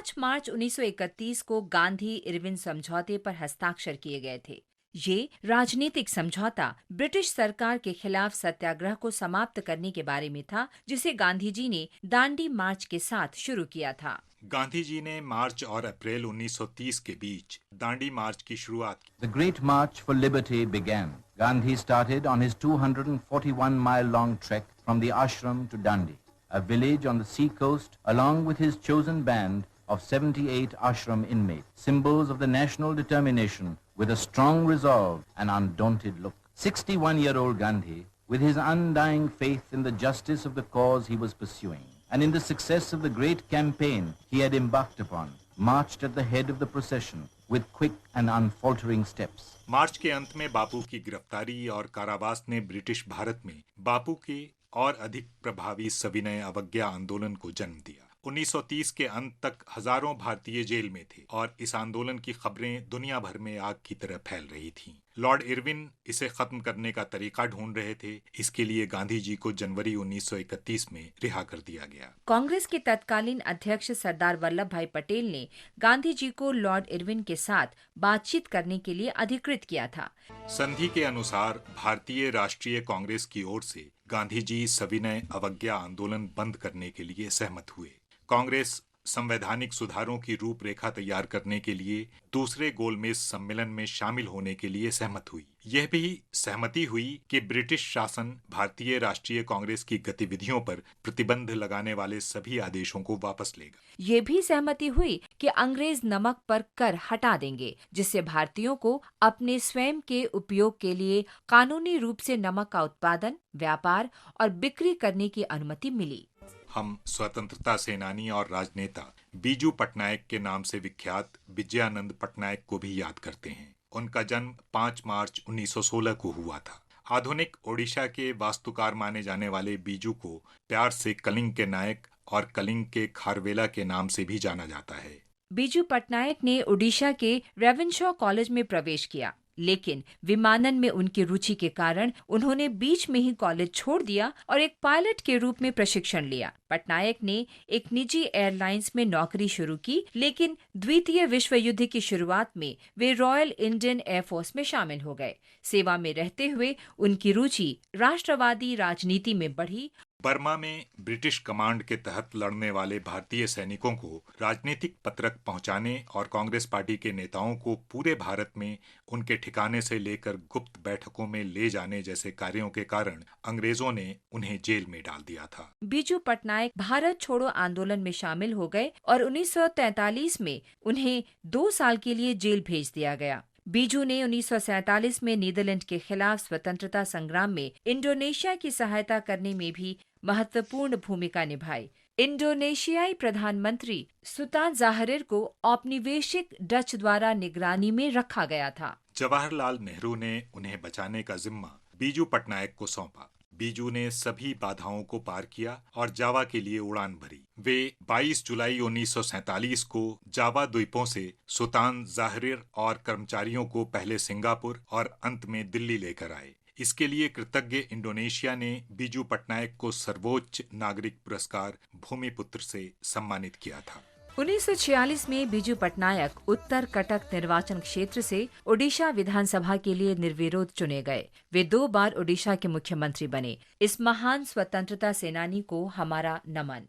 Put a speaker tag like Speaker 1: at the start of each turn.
Speaker 1: 5 मार्च 1931 को गांधी इरविन समझौते पर हस्ताक्षर किए गए थे। ये राजनीतिक समझौता ब्रिटिश सरकार के खिलाफ सत्याग्रह को समाप्त करने के बारे में था, जिसे गांधी जी ने दांडी मार्च के साथ शुरू किया था।
Speaker 2: गांधी जी ने मार्च और अप्रैल 1930 के बीच दांडी मार्च की शुरुआत की।
Speaker 3: The Great March for Liberty began. Gandhi started on his 241-mile-long trek from the ashram to Dandi, a village on the sea coast, along with his chosen band of 78 ashram inmates, symbols of the national determination with a strong resolve and undaunted look. 61-year-old Gandhi, with his undying faith in the justice of the cause he was pursuing, and in the success of the great campaign he had embarked upon, marched at the head of the procession with quick and unfaltering steps.
Speaker 2: मार्च के अंत में बापू की गिरफ्तारी और कारावास ने British Bharat में बापू के और अधिक प्रभावी सविनय अवज्ञा आंदोलन को जन्म दिया। 1930 के अंत तक हजारों भारतीय जेल में थे और इस आंदोलन की खबरें दुनिया भर में आग की तरह फैल रही थीं। लॉर्ड इरविन इसे खत्म करने का तरीका ढूंढ रहे थे। इसके लिए गांधी जी को जनवरी 1931 में रिहा कर दिया गया।
Speaker 1: कांग्रेस के तत्कालीन अध्यक्ष सरदार वल्लभ भाई पटेल ने गांधी जी को लॉर्ड इरविन के साथ बातचीत करने के लिए अधिकृत किया था।
Speaker 2: संधि के अनुसार भारतीय राष्ट्रीय कांग्रेस की ओर से गांधी जी सविनय अवज्ञा आंदोलन बंद करने के लिए सहमत हुए। कांग्रेस संवैधानिक सुधारों की रूपरेखा तैयार करने के लिए दूसरे गोलमेज सम्मेलन में शामिल होने के लिए सहमत हुई। यह भी सहमति हुई कि ब्रिटिश शासन भारतीय राष्ट्रीय कांग्रेस की गतिविधियों पर प्रतिबंध लगाने वाले सभी आदेशों को वापस लेगा।
Speaker 1: ये भी सहमति हुई कि अंग्रेज नमक पर कर हटा देंगे, जिससे भारतीयों को अपने स्वयं के उपयोग के लिए कानूनी रूप से नमक का उत्पादन, व्यापार और बिक्री करने की अनुमति मिली।
Speaker 2: हम स्वतंत्रता सेनानी और राजनेता बीजू पटनायक के नाम से विख्यात विजयानंद पटनायक को भी याद करते हैं। उनका जन्म 5 मार्च 1916 को हुआ था। आधुनिक ओडिशा के वास्तुकार माने जाने वाले बीजू को प्यार से कलिंग के नायक और कलिंग के खारवेला के नाम से भी जाना जाता है।
Speaker 1: बीजू पटनायक ने ओडिशा के रेवेनशॉ कॉलेज में प्रवेश किया, लेकिन विमानन में उनकी रुचि के कारण उन्होंने बीच में ही कॉलेज छोड़ दिया और एक पायलट के रूप में प्रशिक्षण लिया। पटनायक ने एक निजी एयरलाइंस में नौकरी शुरू की, लेकिन द्वितीय विश्व युद्ध की शुरुआत में वे रॉयल इंडियन एयरफोर्स में शामिल हो गए। सेवा में रहते हुए उनकी रुचि राष्ट्रवादी राजनीति में बढ़ी।
Speaker 2: बर्मा में ब्रिटिश कमांड के तहत लड़ने वाले भारतीय सैनिकों को राजनीतिक पत्रक पहुंचाने और कांग्रेस पार्टी के नेताओं को पूरे भारत में उनके ठिकाने से लेकर गुप्त बैठकों में ले जाने जैसे कार्यों के कारण अंग्रेजों ने उन्हें जेल में डाल दिया था।
Speaker 1: बीजू पटनायक भारत छोड़ो आंदोलन में शामिल हो गए और 1943 में उन्हें 2 साल के लिए जेल भेज दिया गया। बीजू ने 1947 में नीदरलैंड के खिलाफ स्वतंत्रता संग्राम में इंडोनेशिया की सहायता करने में भी महत्वपूर्ण भूमिका निभाई। इंडोनेशियाई प्रधानमंत्री सुल्तान जाहरिर को औपनिवेशिक डच द्वारा निगरानी में रखा गया था।
Speaker 2: जवाहरलाल नेहरू ने उन्हें बचाने का जिम्मा बीजू पटनायक को सौंपा। बीजू ने सभी बाधाओं को पार किया और जावा के लिए उड़ान भरी। वे 22 जुलाई 1947 को जावा द्वीपों से सुल्तान जाहरिर और कर्मचारियों को पहले सिंगापुर और अंत में दिल्ली लेकर आए। इसके लिए कृतज्ञ इंडोनेशिया ने बीजू पटनायक को सर्वोच्च नागरिक पुरस्कार भूमिपुत्र से सम्मानित किया था।
Speaker 1: 1946 में बीजू पटनायक उत्तर कटक निर्वाचन क्षेत्र से ओडिशा विधानसभा के लिए निर्विरोध चुने गए। वे 2 बार ओडिशा के मुख्यमंत्री बने। इस महान स्वतंत्रता सेनानी को हमारा नमन।